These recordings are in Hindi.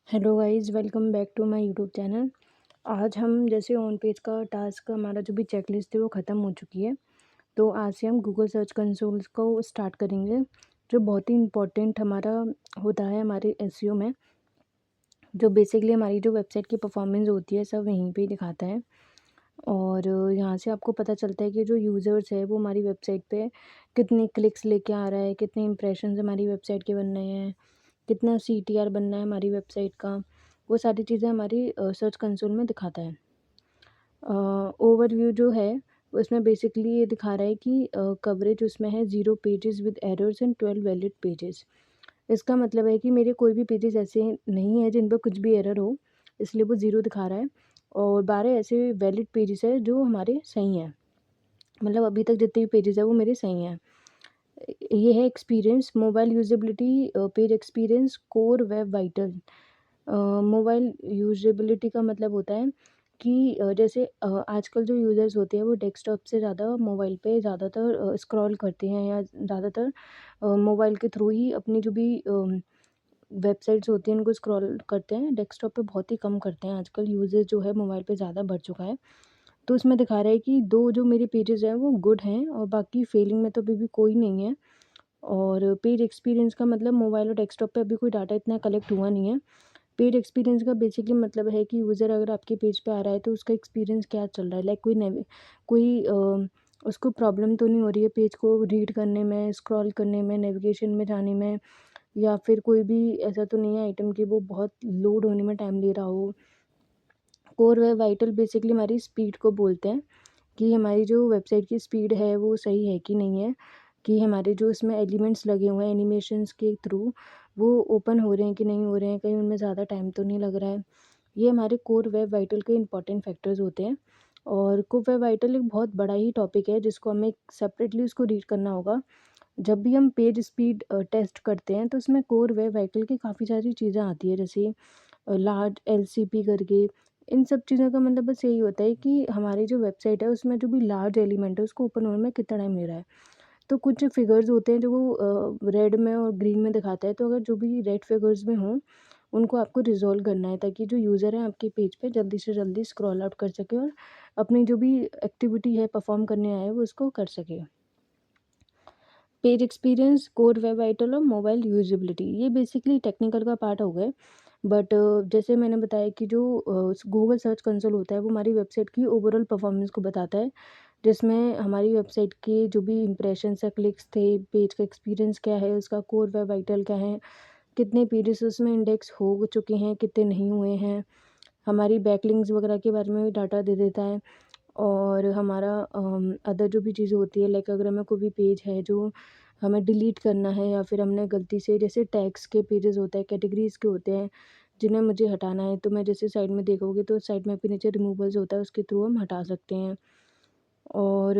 Hello guys, welcome back to my YouTube channel. आज हम जैसे ऑन पेज का टास्क हमारा जो भी चेकलिस्ट थी वो ख़त्म हो चुकी है। तो आज से हम गूगल सर्च कंसोल को स्टार्ट करेंगे, जो बहुत ही इम्पोर्टेंट हमारा होता है हमारे एसईओ में। जो बेसिकली हमारी जो वेबसाइट की परफॉर्मेंस होती है सब वहीं पे ही दिखाता है। और यहाँ से आपको पता चलता है कि जो यूज़र्स है वो हमारी वेबसाइट पे कितने क्लिक्स लेके आ रहा है, कितने इंप्रेशंस हमारी वेबसाइट के बन रहे हैं, कितना सीटीआर बनना है हमारी वेबसाइट का। वो सारी चीज़ें हमारी सर्च कंसोल में दिखाता है। ओवरव्यू जो है उसमें बेसिकली ये दिखा रहा है कि कवरेज उसमें है 0 pages with errors and 12 valid pages. इसका मतलब है कि मेरे कोई भी पेजेस ऐसे नहीं है जिन पर कुछ भी एरर हो, इसलिए वो 0 दिखा रहा है। और 12 ऐसे वैलिड पेजेस है जो हमारे सही हैं, मतलब अभी तक जितने भी पेजेस है वो मेरे सही हैं। ये है experience, mobile usability, page experience, core web vital. Mobile usability का मतलब होता है कि जैसे आजकल जो यूज़र्स होते हैं वो डेस्कटॉप से ज़्यादा मोबाइल पे ज़्यादातर स्क्रॉल करते हैं, या ज़्यादातर मोबाइल के थ्रू ही अपनी जो भी वेबसाइट्स होती हैं उनको स्क्रॉल करते हैं। डेस्कटॉप पे बहुत ही कम करते हैं, आजकल यूजेज जो है मोबाइल पे ज़्यादा बढ़ चुका है। तो उसमें दिखा रहा है कि 2 जो मेरे पेजेस हैं वो गुड हैं और बाकी फेलिंग में तो अभी भी कोई नहीं है। और पेज एक्सपीरियंस का मतलब मोबाइल और डेस्कटॉप पे अभी कोई डाटा इतना कलेक्ट हुआ नहीं है। पेज एक्सपीरियंस का बेसिकली मतलब है कि यूज़र अगर आपके पेज पे आ रहा है तो उसका एक्सपीरियंस क्या चल रहा है, लाइक कोई उसको प्रॉब्लम तो नहीं हो रही है पेज को रीड करने में, स्क्रॉल करने में, नेविगेशन में जाने में, या फिर कोई भी ऐसा तो नहीं है आइटम कि वो बहुत लोड होने में टाइम ले रहा हो। कोर वेब वाइटल बेसिकली हमारी स्पीड को बोलते हैं कि हमारी जो वेबसाइट की स्पीड है वो सही है कि नहीं है, कि हमारे जो इसमें एलिमेंट्स लगे हुए हैं एनिमेशंस के थ्रू वो ओपन हो रहे हैं कि नहीं हो रहे हैं, कहीं उनमें ज़्यादा टाइम तो नहीं लग रहा है। ये हमारे कोर वेब वाइटल के इंपॉर्टेंट फैक्टर्स होते हैं। और कोर वेब वाइटल एक बहुत बड़ा ही टॉपिक है जिसको हमें सेपरेटली उसको रीड करना होगा। जब भी हम पेज स्पीड टेस्ट करते हैं तो उसमें कोर वेब वाइटल की काफ़ी सारी चीज़ें आती है, जैसे लार्ज एलसीपी करके। इन सब चीज़ों का मतलब बस यही होता है कि हमारी जो वेबसाइट है उसमें जो भी लार्ज एलिमेंट है उसको ओपन होने में कितना टाइम ले रहा है। तो कुछ फिगर्स होते हैं जो वो रेड में और ग्रीन में दिखाता है, तो अगर जो भी रेड फिगर्स में हों उनको आपको रिजॉल्व करना है ताकि जो यूज़र है आपके पेज पे जल्दी से जल्दी स्क्रॉल आउट कर सके और अपनी जो भी एक्टिविटी है परफॉर्म करने आए वो उसको कर सके। Page experience, core web vital और मोबाइल यूजेबिलिटी, ये बेसिकली टेक्निकल का पार्ट हो गए। बट जैसे मैंने बताया कि जो गूगल सर्च कंसोल होता है वो हमारी वेबसाइट की ओवरऑल परफॉर्मेंस को बताता है, जिसमें हमारी वेबसाइट के जो भी इंप्रेशंस या क्लिक्स थे, पेज का एक्सपीरियंस क्या है, उसका कोर वेब वाइटल क्या है, कितने पेजेस उसमें इंडेक्स हो चुके हैं, कितने नहीं हुए हैं, हमारी बैकलिंक्स वगैरह के बारे में भी डाटा दे देता है। और हमारा अदर जो भी चीज़ें होती है, लाइक अगर हमें कोई भी पेज है जो हमें डिलीट करना है, या फिर हमने गलती से, जैसे टैग्स के पेजेस होते हैं, कैटेगरीज़ के होते हैं जिन्हें मुझे हटाना है, तो मैं जैसे साइड में देखोगे तो साइड में भी नीचे रिमूवल्स होता है, उसके थ्रू हम हटा सकते हैं। और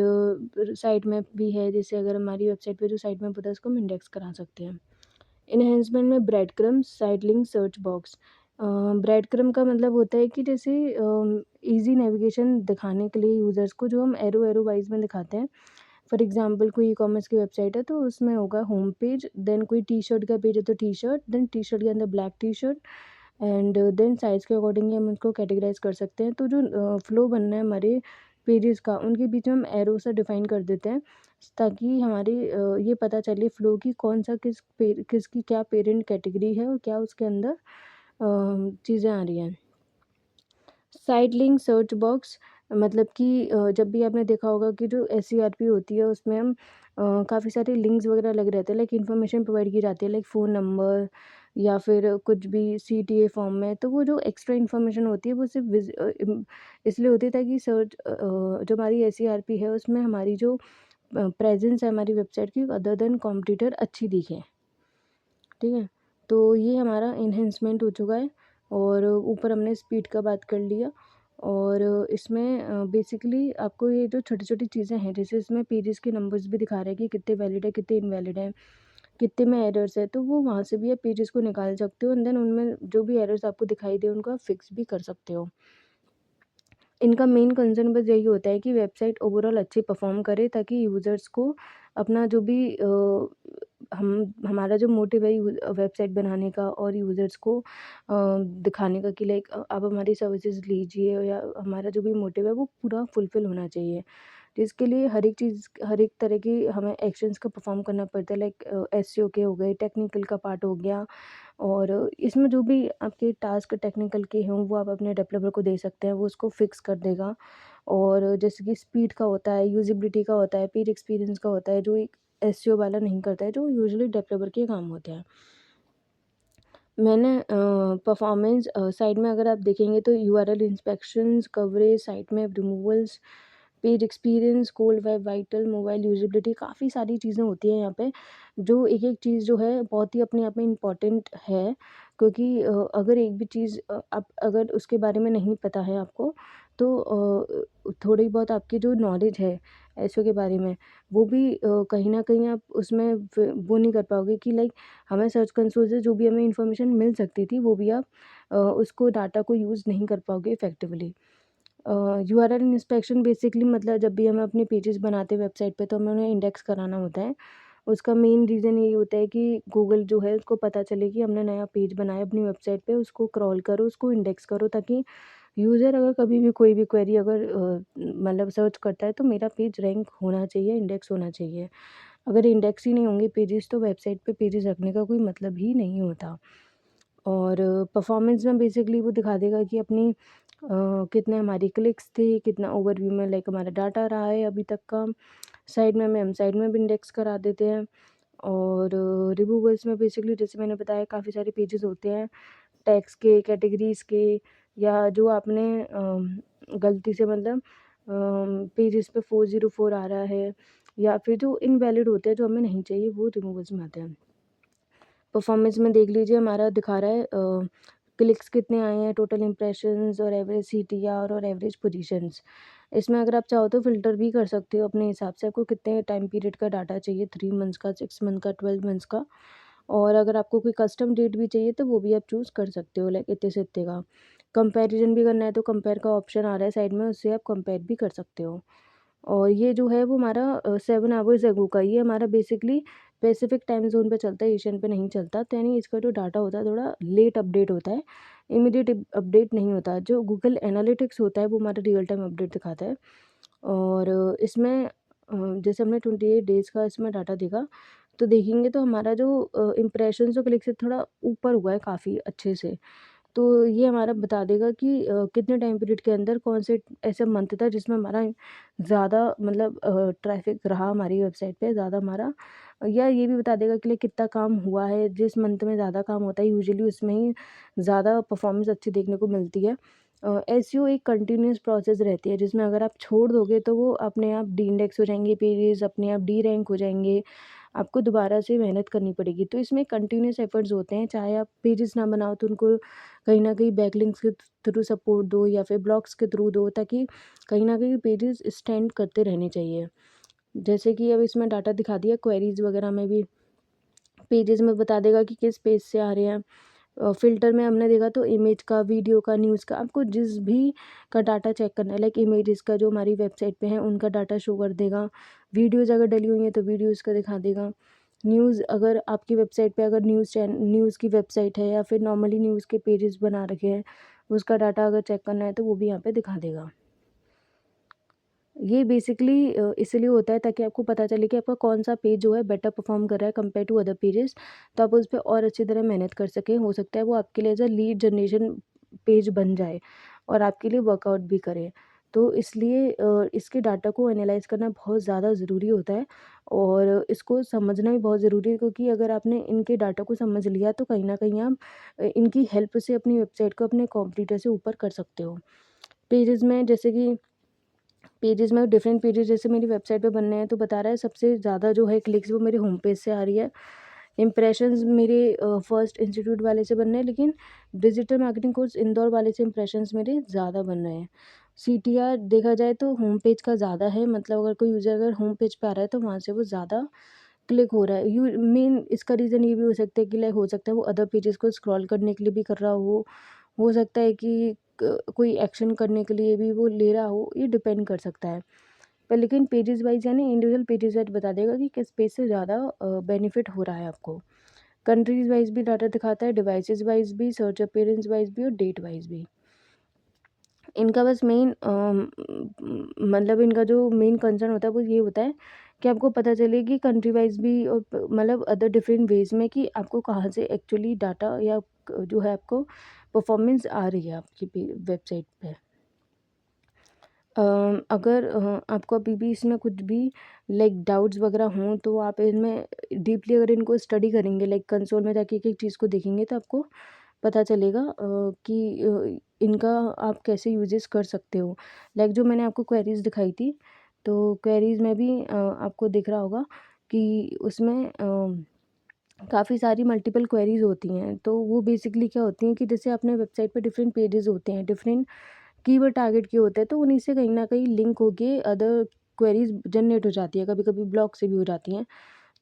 साइड मैप भी है, जैसे अगर हमारी वेबसाइट पे जो साइड मैप होता है उसको हम इंडेक्स करा सकते हैं। एनहांसमेंट में bread crumb, side link, search box. Bread crumb का मतलब होता है कि जैसे ईज़ी नेविगेशन दिखाने के लिए यूज़र्स को, जो हम एरो एरो वाइज़ में दिखाते हैं। फॉर एग्जांपल कोई ई-कॉमर्स की वेबसाइट है तो उसमें होगा होम पेज, देन कोई टी-शर्ट का पेज है तो टी-शर्ट, देन टी-शर्ट के अंदर black t-shirt, and then size के अकॉर्डिंगली हम उसको कैटेगराइज़ कर सकते हैं। तो जो फ्लो बनना है हमारे पेजेस का, उनके बीच में हम एरो से डिफ़ाइन कर देते हैं ताकि हमारी ये पता चले फ्लो की कौन सा किसकी क्या पेरेंट कैटेगरी है और क्या उसके अंदर चीज़ें आ रही हैं। साइड लिंक, सर्च बॉक्स, मतलब कि जब भी आपने देखा होगा कि जो एसईआरपी होती है उसमें हम काफ़ी सारे लिंक्स वगैरह लगे रहते हैं, लाइक इन्फॉर्मेशन प्रोवाइड की जाती है, लाइक फ़ोन नंबर या फिर कुछ भी सीटीए फॉर्म में। तो वो जो एक्स्ट्रा इन्फॉर्मेशन होती है वो सिर्फ इसलिए होती है ताकि जो हमारी एसईआरपी है उसमें हमारी जो प्रेजेंस है हमारी वेबसाइट की अदर देन कॉम्पिटिटर अच्छी दिखे। ठीक है, तो ये हमारा इन्हेंसमेंट हो चुका है। और ऊपर हमने स्पीड का बात कर लिया। और इसमें बेसिकली आपको ये जो छोटी छोटी चीज़ें हैं, जैसे इसमें पेजेस के नंबर्स भी दिखा रहे हैं कि कितने वैलिड है, कितने इनवैलिड हैं, कितने में एरर्स है, तो वो वहाँ से भी आप पेजेस को निकाल सकते हो, एंड देन उनमें जो भी एरर्स आपको दिखाई दे उनको आप फिक्स भी कर सकते हो। इनका मेन कंसर्न बस यही होता है कि वेबसाइट ओवरऑल अच्छी परफॉर्म करे, ताकि यूज़र्स को अपना जो भी हमारा जो मोटिव है वेबसाइट बनाने का और यूज़र्स को दिखाने का कि लाइक आप हमारी सर्विसेज लीजिए, या हमारा जो भी मोटिव है वो पूरा फुलफ़िल होना चाहिए। जिसके लिए हर एक तरह की हमें एक्शंस का परफॉर्म करना पड़ता है, लाइक एसईओ के हो गए, टेक्निकल का पार्ट हो गया, और इसमें जो भी आपके टास्क टेक्निकल के हों वो आप अपने डेवलपर को दे सकते हैं, वो उसको फिक्स कर देगा। और जैसे कि स्पीड का होता है, यूज़ेबिलिटी का होता है, पेज एक्सपीरियंस का होता है, जो एक एसईओ वाला नहीं करता है, जो यूजुअली डेवलपर के काम होते हैं। मैंने परफॉर्मेंस साइड में अगर आप देखेंगे तो URL inspections, coverage, site map removals, page experience, cold web vital, mobile usability, काफ़ी सारी चीज़ें होती हैं यहाँ पे, जो एक एक चीज़ जो है बहुत ही अपने आप में इम्पॉर्टेंट है। क्योंकि अगर एक भी चीज़ आप अगर उसके बारे में नहीं पता है आपको, तो थोड़ी बहुत आपकी जो नॉलेज है एसईओ के बारे में, वो भी कहीं न कहीं आप उसमें वो नहीं कर पाओगे कि लाइक हमें सर्च कंसोल से जो भी हमें इन्फॉर्मेशन मिल सकती थी, वो भी आप उसको डाटा को यूज़ नहीं कर पाओगे इफ़ेक्टिवली। यूआरएल इंस्पेक्शन बेसिकली मतलब जब भी हमें अपने पेजेस बनाते हैं वेबसाइट पे, तो हमें उन्हें इंडेक्स कराना होता है। उसका मेन रीज़न यही होता है कि गूगल जो है उसको पता चले कि हमने नया पेज बनाया अपनी वेबसाइट पे, उसको क्रॉल करो, उसको इंडेक्स करो, ताकि यूज़र अगर कभी भी कोई भी क्वेरी अगर मतलब सर्च करता है, तो मेरा पेज रैंक होना चाहिए, इंडेक्स होना चाहिए। अगर इंडेक्स ही नहीं होंगे पेजेस, तो वेबसाइट पे पेजेस रखने का कोई मतलब ही नहीं होता। और परफॉर्मेंस में बेसिकली वो दिखा देगा कि अपनी कितने हमारी क्लिक्स थे, कितना ओवरव्यू में लाइक हमारा डाटा रहा है अभी तक का। साइड में हम साइड में भी इंडेक्स करा देते हैं। और रिमूवल्स में बेसिकली जैसे मैंने बताया काफ़ी सारे पेजेस होते हैं, टैग्स के, कैटेगरीज़ के, या जो आपने गलती से मतलब पेजेस पे 404 आ रहा है, या फिर जो इनवैलिड होते हैं, जो हमें नहीं चाहिए, वो रिमूवल्स में आते हैं। परफॉर्मेंस में देख लीजिए हमारा दिखा रहा है क्लिक्स कितने आए हैं, टोटल इम्प्रेशंस, और एवरेज सीटीआर और एवरेज पोजीशंस। इसमें अगर आप चाहो तो फ़िल्टर भी कर सकते हो अपने हिसाब से, आपको कितने टाइम पीरियड का डाटा चाहिए, 3 मंथ्स का, 6 मंथ का, 12 मंथ्स का। और अगर आपको कोई कस्टम डेट भी चाहिए तो वो भी आप चूज़ कर सकते हो, लाइक इतने से इतने का। कंपैरिजन भी करना है तो कंपेयर का ऑप्शन आ रहा है साइड में, उससे आप कंपेयर भी कर सकते हो। और ये जो है वो हमारा 7 आवर्स एगो का, ये हमारा बेसिकली पैसिफिक टाइम ज़ोन पे चलता है, एशियन पे नहीं चलता। तो यानी इसका जो डाटा होता है थोड़ा लेट अपडेट होता है, इमीडिएट अपडेट नहीं होता। जो गूगल एनालिटिक्स होता है वो हमारा रियल टाइम अपडेट दिखाता है। और इसमें जैसे हमने 28 डेज़ का इसमें डाटा देखा, तो देखेंगे तो हमारा जो इम्प्रेशंस और क्लिक से थोड़ा ऊपर हुआ है काफ़ी अच्छे से। तो ये हमारा बता देगा कि कितने टाइम पीरियड के अंदर कौन से ऐसा मंथ था जिसमें हमारा ज़्यादा मतलब ट्रैफ़िक रहा हमारी वेबसाइट पे ज़्यादा हमारा, या ये भी बता देगा कि लाइक कितना काम हुआ है, जिस मंथ में ज़्यादा काम होता है यूजुअली उसमें ही ज़्यादा परफ़ॉर्मेंस अच्छी देखने को मिलती है। एसईओ एक कंटिन्यूअस प्रोसेस रहती है, जिसमें अगर आप छोड़ दोगे तो वो अपने आप डीइंडेक्स हो जाएँगे पेजेज़, अपने आप डी रैंक हो जाएँगे। आपको दोबारा से मेहनत करनी पड़ेगी। तो इसमें कंटिन्यूअस एफर्ट्स होते हैं, चाहे आप पेजेस ना बनाओ तो उनको कहीं न कहीं बैकलिंक्स के थ्रू सपोर्ट दो, या फिर ब्लॉग्स के थ्रू दो, ताकि कहीं न कहीं पेजेस स्टैंड करते रहने चाहिए। जैसे कि अब इसमें डाटा दिखा दिया, क्वेरीज़ वगैरह में भी पेजेस में बता देगा कि किस पेज से आ रहे हैं। फ़िल्टर में हमने देखा तो इमेज का, वीडियो का, न्यूज़ का, आपको जिस भी का डाटा चेक करना है, लाइक इमेजेस का जो हमारी वेबसाइट पे है उनका डाटा शो कर देगा। वीडियोज़ अगर डली हुई हैं तो वीडियोज़ का दिखा देगा। न्यूज़ अगर आपकी वेबसाइट पे अगर न्यूज़ की वेबसाइट है, या फिर नॉर्मली न्यूज़ के पेजेस बना रखे हैं, उसका डाटा अगर चेक करना है तो वो भी यहाँ पे दिखा देगा। ये बेसिकली इसलिए होता है ताकि आपको पता चले कि आपका कौन-सा पेज जो है बेटर परफ़ॉर्म कर रहा है कंपेयर टू अदर पेजेज़, तो आप उस पे और अच्छी तरह मेहनत कर सकें। हो सकता है वो आपके लिए as a lead generation page बन जाए और आपके लिए वर्कआउट भी करे। तो इसलिए इसके डाटा को एनालाइज़ करना बहुत ज़्यादा ज़रूरी होता है, और इसको समझना भी बहुत ज़रूरी है, क्योंकि अगर आपने इनके डाटा को समझ लिया तो कहीं न कहीं आप इनकी हेल्प से अपनी वेबसाइट को अपने कॉम्पिटिटर से ऊपर कर सकते हो। पेजेज़ में जैसे कि पेजेज़ में डिफरेंट पेजेज़ जैसे मेरी वेबसाइट पे बनने हैं, तो बता रहा है सबसे ज़्यादा जो है क्लिक्स वो मेरे होम पेज से आ रही है। इम्प्रेशंस मेरे फर्स्ट इंस्टीट्यूट वाले से बन रहे हैं, लेकिन डिजिटल मार्केटिंग कोर्स इंदौर वाले से इम्प्रेशंस मेरे ज़्यादा बन रहे हैं। सीटीआर देखा जाए तो होम पेज का ज़्यादा है, मतलब अगर कोई यूज़र अगर होम पेज पे आ रहा है तो वहाँ से वो ज़्यादा क्लिक हो रहा है। यू मेन इसका रीज़न ये भी हो सकता है कि लाइक हो सकता है वो अदर पेजेज़ को स्क्रॉल करने के लिए भी कर रहा हो सकता है कि कोई एक्शन करने के लिए भी वो ले रहा हो, ये डिपेंड कर सकता है। पर लेकिन पेजेस वाइज यानी इंडिविजुअल पेजेस वाइज बता देगा कि किस पेज से ज़्यादा बेनिफिट हो रहा है आपको। कंट्रीज़ वाइज भी डाटा दिखाता है, डिवाइसेस वाइज भी, सर्च अपीयरेंस वाइज भी और डेट वाइज भी। इनका बस मेन मतलब इनका जो मेन कंसर्न होता है वो ये होता है कि आपको पता चले कि कंट्री वाइज भी और मतलब अदर डिफरेंट वेज में कि आपको कहाँ से एक्चुअली डाटा या जो है आपको परफॉर्मेंस आ रही है आपकी वेबसाइट पे। अगर आपको अभी भी इसमें कुछ भी लाइक डाउट्स वगैरह हों तो आप इनमें डीपली अगर इनको स्टडी करेंगे, लाइक कंसोल में जाके एक एक चीज़ को देखेंगे, तो आपको पता चलेगा कि इनका आप कैसे यूजेस कर सकते हो। लाइक जो मैंने आपको क्वेरीज दिखाई थी, तो क्वेरीज में भी आपको दिख रहा होगा कि उसमें काफ़ी सारी मल्टीपल क्वेरीज होती हैं। तो वो बेसिकली क्या होती हैं कि जैसे अपने वेबसाइट पे डिफरेंट पेजेस होते हैं, डिफरेंट कीवर्ड टारगेट किए होते हैं, तो उन्हीं से कहीं ना कहीं लिंक होके अदर क्वेरीज जनरेट हो जाती है, कभी कभी ब्लॉग से भी हो जाती हैं,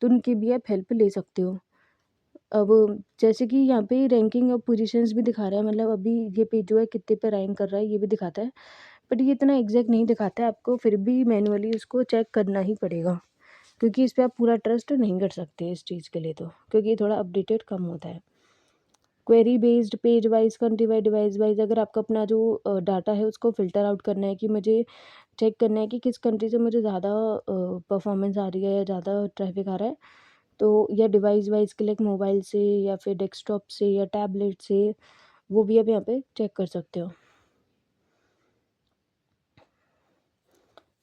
तो उनकी भी आप हेल्प ले सकते हो। अब जैसे कि यहाँ पे रैंकिंग और पोजीशंस भी दिखा रहा है, मतलब अभी ये पेज जो है कितने पे रैंक कर रहा है ये भी दिखाता है, बट ये इतना एग्जैक्ट नहीं दिखाता है, आपको फिर भी मैनुअली उसको चेक करना ही पड़ेगा, क्योंकि इस पर आप पूरा ट्रस्ट नहीं कर सकते इस चीज़ के लिए, तो क्योंकि ये थोड़ा अपडेटेड कम होता है। Query based, page wise, country wise, device wise, अगर आपका अपना जो डाटा है उसको फ़िल्टर आउट करना है कि मुझे चेक करना है कि किस कंट्री से मुझे ज़्यादा परफॉर्मेंस आ रही है या ज़्यादा ट्रैफिक आ रहा है, तो या डिवाइस वाइज क्लिक मोबाइल से या फिर डेस्कटॉप से या टैबलेट से, वो भी आप यहाँ पे चेक कर सकते हो।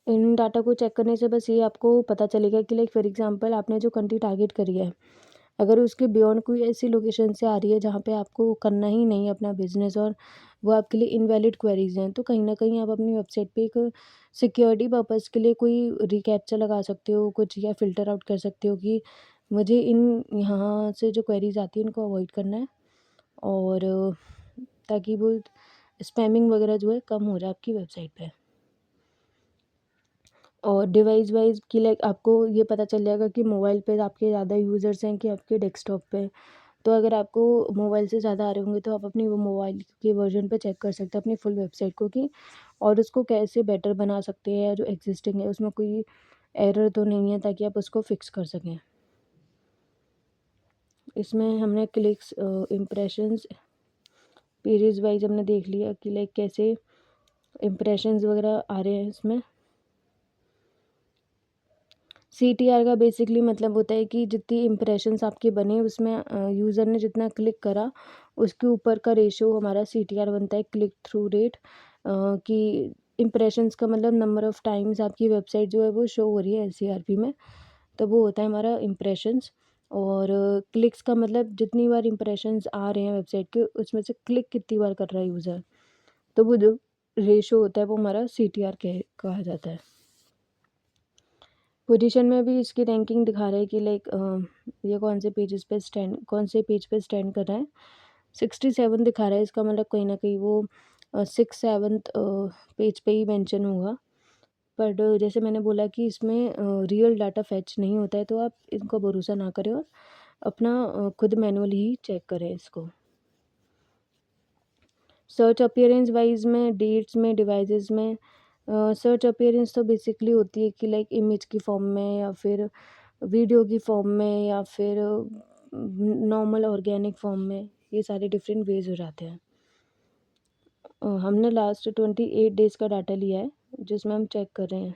इन डाटा को चेक करने से बस ये आपको पता चलेगा कि लाइक फॉर एग्जांपल आपने जो कंट्री टारगेट करी है, अगर उसके बियॉन्ड कोई ऐसी लोकेशन से आ रही है जहाँ पे आपको करना ही नहीं है अपना बिजनेस और वो आपके लिए इनवैलिड क्वेरीज हैं, तो कहीं ना कहीं आप अपनी वेबसाइट पे एक सिक्योरिटी पर्पज़ के लिए कोई रिकैप्चा लगा सकते हो कुछ, या फिल्टर आउट कर सकते हो कि मुझे इन यहाँ से जो क्वेरीज आती है इनको अवॉइड करना है, और ताकि वो स्पैमिंग वगैरह जो है कम हो जाए आपकी वेबसाइट पे। और डिवाइस वाइज की लाइक आपको ये पता चल जाएगा कि मोबाइल पे आपके ज़्यादा यूज़र्स हैं कि आपके डेस्कटॉप पे। तो अगर आपको मोबाइल से ज़्यादा आ रहे होंगे तो आप अपनी वो मोबाइल के वर्जन पे चेक कर सकते हैं अपनी फुल वेबसाइट को, कि और उसको कैसे बेटर बना सकते हैं, या जो एग्जिस्टिंग है उसमें कोई एरर तो नहीं है, ताकि आप उसको फिक्स कर सकें। इसमें हमने क्लिक्स, इम्प्रेशंस, पेजेस वाइज हमने देख लिया कि लाइक कैसे इम्प्रेशंस वगैरह आ रहे हैं इसमें। CTR का बेसिकली मतलब होता है कि जितनी इम्प्रेशंस आपके बने उसमें यूज़र ने जितना क्लिक करा उसके ऊपर का रेशो हमारा CTR बनता है, क्लिक थ्रू रेट। कि इम्प्रेशंस का मतलब नंबर ऑफ़ टाइम्स आपकी वेबसाइट जो है वो शो हो रही है SCRP में, तो वो होता है हमारा इम्प्रेशंस। और क्लिक्स का मतलब जितनी बार इम्प्रेशंस आ रहे हैं वेबसाइट के उसमें से क्लिक कितनी बार कर रहा है यूज़र, तो वो जो रेशो होता है वो हमारा CTR कहा जाता है। पोजीशन में भी इसकी रैंकिंग दिखा रहा है कि लाइक ये कौन से पेज पे स्टैंड कर रहा है। 67 दिखा रहा है, इसका मतलब कहीं ना कहीं वो 6-7 पेज पे ही मेंशन होगा। बट जैसे मैंने बोला कि इसमें रियल डाटा फैच नहीं होता है, तो आप इनको भरोसा ना करें और अपना खुद मैनुअली ही चेक करें इसको। सर्च अपीयरेंस वाइज में, डेट्स में, डिवाइसेस में, सर्च अपीयरेंस तो बेसिकली होती है कि लाइक इमेज की फॉर्म में या फिर वीडियो की फॉर्म में या फिर नॉर्मल ऑर्गेनिक फॉर्म में, ये सारे डिफरेंट वेज हो जाते हैं। हमने लास्ट 28 डेज़ का डाटा लिया है जिसमें हम चेक कर रहे हैं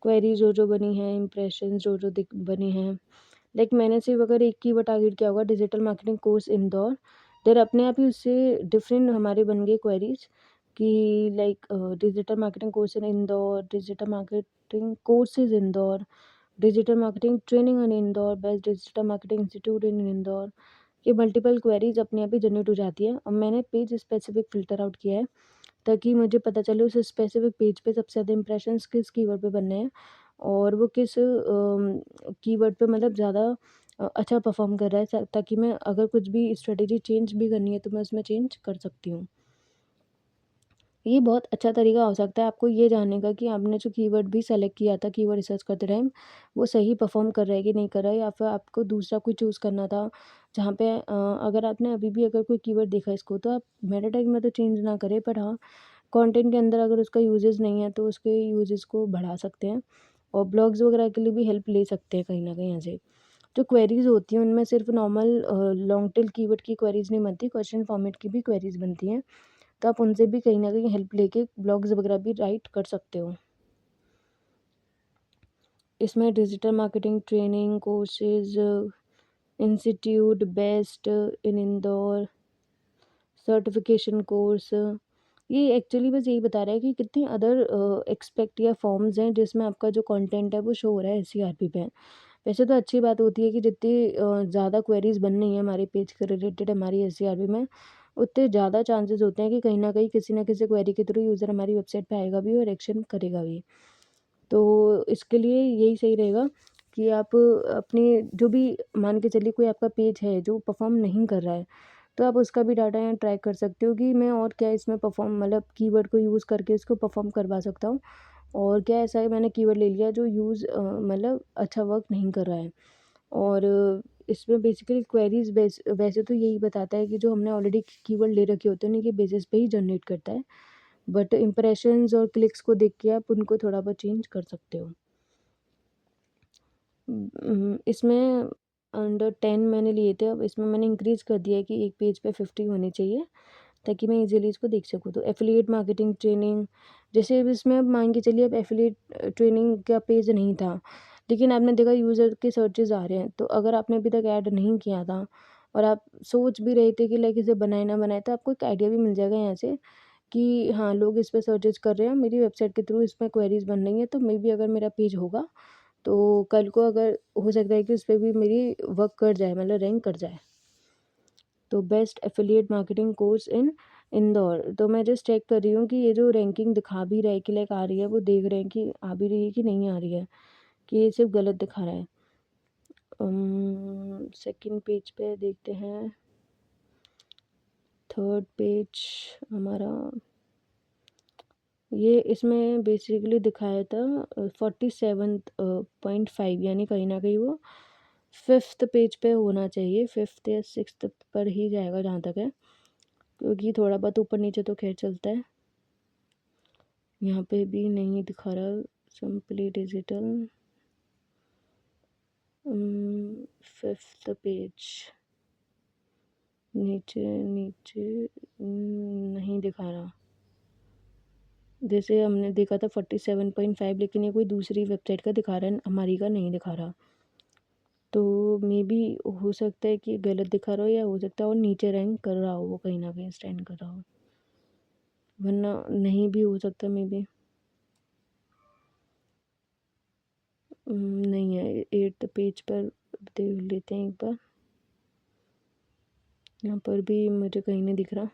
क्वेरी जो जो बनी है, इम्प्रेशन जो जो बनी हैं। लाइक मैंने सिर्फ अगर एक कीवर्ड टारगेट किया होगा, डिजिटल मार्केटिंग कोर्स इंदौर, देर अपने आप ही उससे डिफरेंट हमारे बन गए क्वेरीज कि like digital marketing course in Indore, digital marketing courses Indore, digital marketing training in Indore, best digital marketing institute इन इंदौर। ये मल्टीपल क्वेरीज अपने आप ही जनरेट हो जाती है, और मैंने पेज स्पेसिफिक फ़िल्टर आउट किया है ताकि मुझे पता चले उस स्पेसिफिक पेज पे सबसे ज़्यादा इंप्रेशंस किस कीवर्ड पे बनने हैं, और वो किस कीवर्ड पे मतलब ज़्यादा अच्छा परफॉर्म कर रहा है, ताकि मैं अगर कुछ भी स्ट्रेटेजी चेंज भी करनी है तो मैं उसमें चेंज कर सकती हूँ। ये बहुत अच्छा तरीका हो सकता है आपको ये जानने का कि आपने जो कीवर्ड भी सेलेक्ट किया था कीवर्ड रिसर्च करते टाइम, वो सही परफ़ॉर्म कर रहा है कि नहीं कर रहा है, या फिर आपको दूसरा कोई चूज़ करना था जहाँ पे अगर आपने अभी भी अगर कोई कीवर्ड देखा इसको, तो आप मेटा टैग में तो चेंज ना करें, पर हाँ, कंटेंट के अंदर अगर उसका यूजेस नहीं है तो उसके यूजेस को बढ़ा सकते हैं, और ब्लॉग्स वगैरह के लिए भी हेल्प ले सकते हैं कहीं न कहीं यहाँ से। जो क्वेरीज़ होती हैं उनमें सिर्फ नॉर्मल लॉन्ग टेल कीवर्ड की क्वेरीज़ नहीं बनती, क्वेश्चन फॉर्मेट की भी क्वेरीज़ बनती हैं। तो आप उनसे भी कहीं न कहीं हेल्प लेके ब्लॉग्स वगैरह भी राइट कर सकते हो। इसमें digital marketing training courses, institute best in Indore, certification course, ये एक्चुअली बस यही बता रहा है कि कितनी अदर एक्सपेक्ट या फॉर्म्स हैं जिसमें आपका जो कंटेंट है वो शो हो रहा है एससीआरपी पे। वैसे तो अच्छी बात होती है कि जितनी ज़्यादा क्वेरीज़ बन रही हैं हमारे पेज के रिलेटेड हमारी एससीआरपी में, उतने ज़्यादा चांसेस होते हैं कि कहीं न कहीं किसी न किसी क्वेरी के थ्रू यूज़र हमारी वेबसाइट पे आएगा भी और एक्शन करेगा भी। तो इसके लिए यही सही रहेगा कि आप अपनी जो भी मान के चलिए कोई आपका पेज है जो परफ़ॉर्म नहीं कर रहा है, तो आप उसका भी डाटा यहाँ ट्रैक कर सकते हो कि मैं और क्या इसमें परफ़ॉर्म मतलब कीवर्ड को यूज़ करके इसको परफ़ॉर्म करवा सकता हूँ, और क्या ऐसा है मैंने कीवर्ड ले लिया जो मतलब अच्छा वर्क नहीं कर रहा है। और इसमें बेसिकली क्वेरीज़ वैसे तो यही बताता है कि जो हमने ऑलरेडी कीवर्ड ले रखे होते हैं उन्हीं के बेसिस पे ही जनरेट करता है। बट इम्प्रेशंस और क्लिक्स को देख के आप उनको थोड़ा बहुत चेंज कर सकते हो। इसमें अंडर 10 मैंने लिए थे, अब इसमें मैंने इंक्रीज़ कर दिया है कि एक पेज पे 50 होने चाहिए, ताकि मैं ईज़िली इसको देख सकूँ। तो एफ़िलिएट मार्केटिंग ट्रेनिंग, जैसे अब इसमें अब मान के चलिए अब एफ़िलिएट ट्रेनिंग का पेज नहीं था, लेकिन आपने देखा यूज़र के सर्चेज़ आ रहे हैं, तो अगर आपने अभी तक ऐड नहीं किया था और आप सोच भी रहे थे कि लाइक इसे बनाए ना बनाए, तो आपको एक आइडिया भी मिल जाएगा यहाँ से कि हाँ, लोग इस पे सर्चेज़ कर रहे हैं, मेरी वेबसाइट के थ्रू इसमें क्वेरीज़ बन रही हैं, तो मेबी अगर मेरा पेज होगा, तो कल को अगर हो सकता है कि उस पे भी मेरी वर्क कर जाए, मतलब रैंक कर जाए। तो best affiliate marketing course in Indore, तो मैं जस्ट चेक कर रही हूँ कि ये जो रैंकिंग दिखा भी रहा है कि लाइक आ रही है, वो देख रहे हैं कि आ भी रही है कि नहीं आ रही है, कि ये सिर्फ गलत दिखा रहा है। सेकंड पेज पे देखते हैं, थर्ड पेज हमारा, ये इसमें बेसिकली दिखाया था 47.5, यानी कहीं ना कहीं वो फिफ्थ पेज पे होना चाहिए, फिफ्थ या सिक्स्थ पर ही जाएगा जहाँ तक है, क्योंकि थोड़ा बहुत ऊपर नीचे तो खैर चलता है। यहाँ पे भी नहीं दिखा रहा, सिंपली डिजिटल फिफ्थ पेज, नीचे नीचे नहीं दिखा रहा। जैसे हमने देखा था 47.5, लेकिन ये कोई दूसरी वेबसाइट का दिखा रहा है, हमारी का नहीं दिखा रहा। तो मे बी हो सकता है कि गलत दिखा रहा हो, या हो सकता है और नीचे रैंक कर रहा हो, वो कहीं ना कहीं स्टैंड कर रहा हो, वरना नहीं भी हो सकता मे बी। नहीं है, 8th पेज पर देख लेते हैं एक बार, यहाँ पर भी मुझे कहीं नहीं दिख रहा।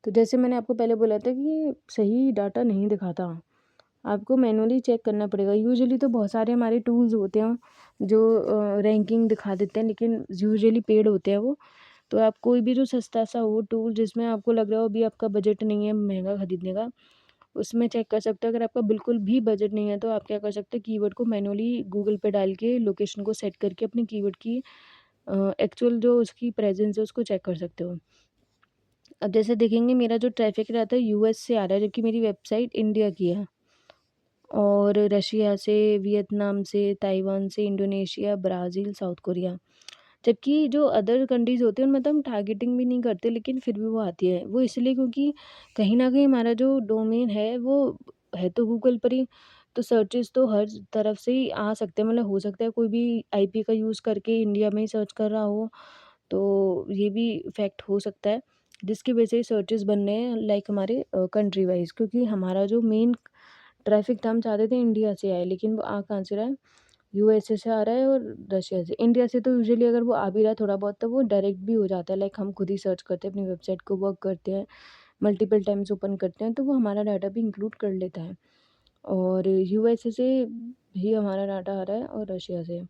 तो जैसे मैंने आपको पहले बोला था कि सही डाटा नहीं दिखाता, आपको मैनुअली चेक करना पड़ेगा। यूजुअली तो बहुत सारे हमारे टूल्स होते हैं जो रैंकिंग दिखा देते हैं, लेकिन यूजुअली पेड होते हैं वो। तो आप कोई भी जो सस्ता सा हो टूल, जिसमें आपको लग रहा हो अभी आपका बजट नहीं है महंगा खरीदने का, उसमें चेक कर सकते हो। अगर आपका बिल्कुल भी बजट नहीं है तो आप क्या कर सकते हैं, कीवर्ड को मैनुअली गूगल पे डाल के लोकेशन को सेट करके अपने कीवर्ड की एक्चुअल जो उसकी प्रेजेंस है उसको चेक कर सकते हो। अब जैसे देखेंगे मेरा जो ट्रैफिक रहता है यूएस से आ रहा है, जबकि मेरी वेबसाइट इंडिया की है, और रशिया से, वियतनाम से, ताइवान से, इंडोनेशिया, ब्राज़ील, साउथ कोरिया। जबकि जो अदर कंट्रीज़ होती हैं उनमें तो हम टारगेटिंग भी नहीं करते, लेकिन फिर भी वो आती है। वो इसलिए क्योंकि कहीं न कहीं हमारा जो डोमेन है वो है तो गूगल पर ही, तो सर्चेज़ तो हर तरफ से ही आ सकते हैं। मतलब हो सकता है कोई भी आईपी का यूज़ करके इंडिया में ही सर्च कर रहा हो, तो ये भी फैक्ट हो सकता है, जिसकी वजह से सर्चेज़ बन रहे हैं लाइक हमारे कंट्री वाइज़, क्योंकि हमारा जो मेन ट्रैफ़िक था हम चाहते थे इंडिया से आए, लेकिन वो आ कहाँ से रहा है, यूएसए से आ रहा है और रशिया से। इंडिया से तो यूजुअली अगर वो आ भी रहा है थोड़ा बहुत, तो वो डायरेक्ट भी हो जाता है, लाइक हम खुद ही सर्च करते हैं, अपनी वेबसाइट को वर्क करते हैं, मल्टीपल टाइम्स ओपन करते हैं, तो वो हमारा डाटा भी इंक्लूड कर लेता है। और यूएसए से भी हमारा डाटा आ रहा है और रशिया से।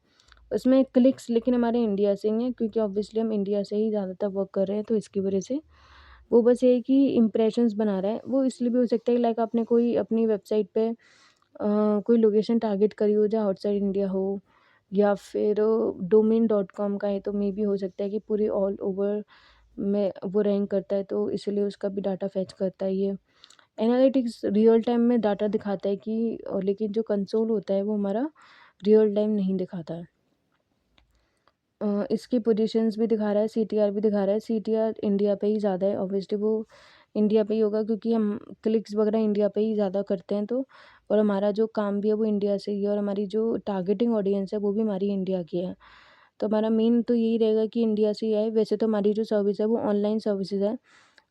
उसमें क्लिक्स लेकिन हमारे इंडिया से ही हैं, क्योंकि ऑब्वियसली हम इंडिया से ही ज़्यादातर वर्क कर रहे हैं, तो इसकी वजह से वो बस ये है कि इम्प्रेशंस बना रहा है। वो इसलिए भी हो सकता है लाइक आपने कोई अपनी वेबसाइट पे कोई लोकेशन टारगेट करी हो जहाँ आउटसाइड इंडिया हो, या फिर डोमेन डॉट कॉम का है तो मे बी हो सकता है कि पूरे ऑल ओवर में वो रैंक करता है, तो इसलिए उसका भी डाटा फेच करता है ये। एनालिटिक्स रियल टाइम में डाटा दिखाता है कि लेकिन जो कंसोल होता है वो हमारा रियल टाइम नहीं दिखाता है। इसकी पोजीशंस भी दिखा रहा है, सीटीआर भी दिखा रहा है। सीटीआर इंडिया पे ही ज़्यादा है, ऑब्वियसली वो इंडिया पे ही होगा क्योंकि हम क्लिक्स वगैरह इंडिया पे ही ज़्यादा करते हैं, तो और हमारा जो काम भी है वो इंडिया से ही है, और हमारी जो टारगेटिंग ऑडियंस है वो भी हमारी इंडिया की है। तो हमारा मेन तो यही रहेगा कि इंडिया से ही आए। वैसे तो हमारी जो सर्विस है वो ऑनलाइन सर्विसेज है।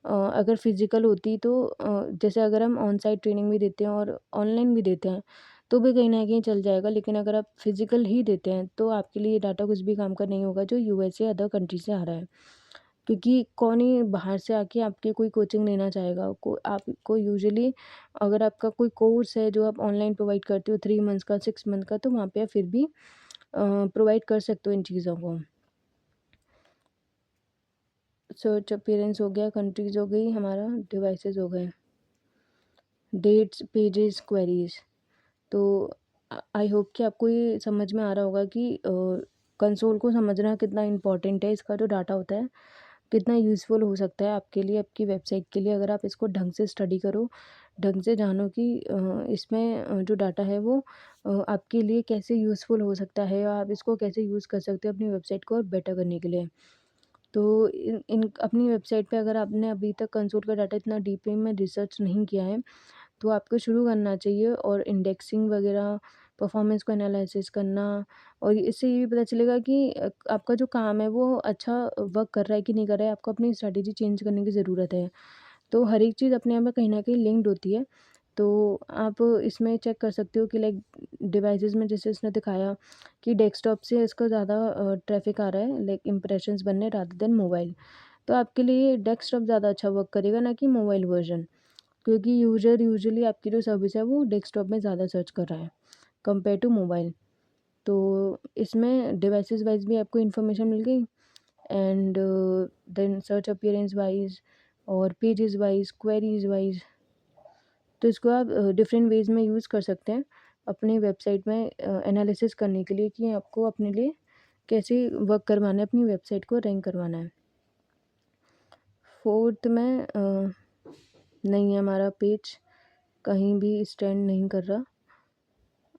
अगर फिज़िकल होती तो जैसे अगर हम ऑन साइट ट्रेनिंग भी देते हैं और ऑनलाइन भी देते हैं तो भी कहीं न कहीं चल जाएगा। लेकिन अगर आप फिज़िकल ही देते हैं तो आपके लिए ये डाटा कुछ भी काम का नहीं होगा जो यूएस या अदर कंट्री से आ रहा है। क्योंकि कौन ही बाहर से आके आपकी कोई कोचिंग लेना चाहेगा। को आपको यूजुअली अगर आपका कोई कोर्स है जो आप ऑनलाइन प्रोवाइड करते हो 3 मंथ्स का, 6 मंथ का, तो वहाँ पे आप फिर भी प्रोवाइड कर सकते हो इन चीज़ों को। सर्च अपीयरेंस हो गया, कंट्रीज़ हो गई, हमारा डिवाइसेज़ हो गए, डेट्स, पेजेस, क्वेरीज़। तो आई होप कि आपको ये समझ में आ रहा होगा कि कंसोल को समझना कितना इम्पोर्टेंट है। इसका जो डाटा होता है कितना यूज़फुल हो सकता है आपके लिए, आपकी वेबसाइट के लिए, अगर आप इसको ढंग से स्टडी करो, ढंग से जानो कि इसमें जो डाटा है वो आपके लिए कैसे यूज़फुल हो सकता है, या आप इसको कैसे यूज़ कर सकते हो अपनी वेबसाइट को और बेटर करने के लिए। तो इन इन अपनी वेबसाइट पे अगर आपने अभी तक कंसोल का डाटा इतना डीपली में रिसर्च नहीं किया है तो आपको शुरू करना चाहिए, और इंडेक्सिंग वगैरह, परफॉर्मेंस को एनालिसिस करना, और इससे ये भी पता चलेगा कि आपका जो काम है वो अच्छा वर्क कर रहा है कि नहीं कर रहा है। आपको अपनी स्ट्रैटेजी चेंज करने की ज़रूरत है। तो हर एक चीज़ अपने आप में कहीं न कहीं लिंक्ड होती है। तो आप इसमें चेक कर सकते हो कि लाइक डिवाइसेज़ में जैसे उसने दिखाया कि डेस्कटॉप से इसका ज़्यादा ट्रैफ़िक आ रहा है, लाइक इम्प्रेशंस बनने रादर देन मोबाइल। तो आपके लिए डेस्कटॉप ज़्यादा अच्छा वर्क करेगा, ना कि मोबाइल वर्ज़न। क्योंकि यूज़र यूजुअली आपकी जो सर्विस है वो डेस्कटॉप में ज़्यादा सर्च कर रहा है कंपेयर टू मोबाइल। तो इसमें डिवाइसेस वाइज़ भी आपको इन्फॉर्मेशन मिल गई, and then search appearance wise और पेजेस वाइज़, क्वेरीज़ वाइज़। तो इसको आप डिफरेंट वेज़ में यूज़ कर सकते हैं अपनी वेबसाइट में एनालिसिस करने के लिए कि आपको अपने लिए कैसे वर्क करवाना है, अपनी वेबसाइट को रैंक करवाना है। फोर्थ में नहीं है हमारा पेज, कहीं भी स्टैंड नहीं कर रहा,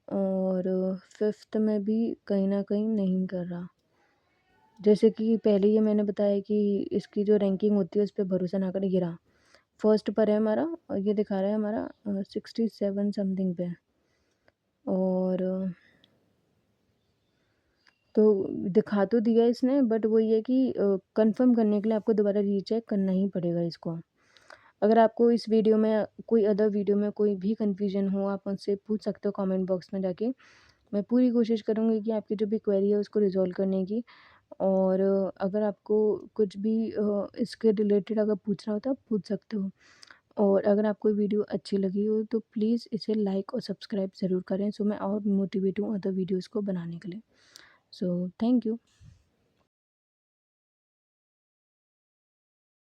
और फिफ्थ में भी कहीं न कहीं नहीं कर रहा। जैसे कि पहले ये मैंने बताया कि इसकी जो रैंकिंग होती है उस पे भरोसा ना करें, गिरा। फर्स्ट पर है हमारा, और ये दिखा रहा है हमारा 67 समथिंग पे, और तो दिखा तो दिया इसने, बट वो ये कि कंफर्म करने के लिए आपको दोबारा रीचेक करना ही पड़ेगा इसको। अगर आपको इस वीडियो में कोई अदर वीडियो में कोई भी कन्फ्यूजन हो, आप मुझसे पूछ सकते हो कमेंट बॉक्स में जाके। मैं पूरी कोशिश करूँगी कि आपकी जो भी क्वेरी है उसको रिज़ॉल्व करने की। और अगर आपको कुछ भी इसके रिलेटेड अगर पूछना हो तो आप पूछ सकते हो। और अगर आपको वीडियो अच्छी लगी हो तो प्लीज़ इसे लाइक और सब्सक्राइब ज़रूर करें, सो मैं और मोटिवेट हूँ अदर वीडियोज़ को बनाने के लिए। So thank you.